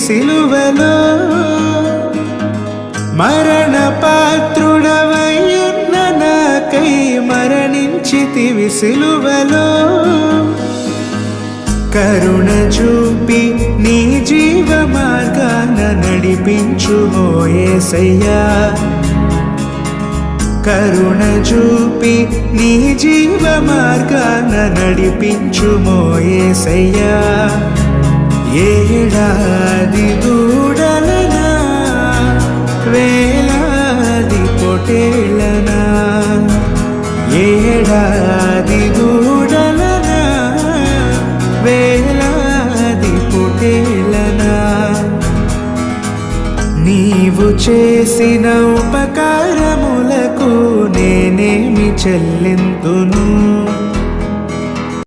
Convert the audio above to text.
సిలువలో మరణ పాత్రుడవయ్యున్న నాకై మరణించితివి సిలువలో కరుణ చూపి నీ జీవ మార్గాన నడిపించుమో యేసయ్యా కరుణ చూపి నీ జీవ మార్గాన నడిపించుమో యేసయ్యా ఏడాది దూడలనా వేలాది పొటేళ్ళనా ఏడాది దూడలనా వేలాది పొటేళ్ళనా నీవు చేసిన ఉపకారములకు నేనేమి చెల్లింతును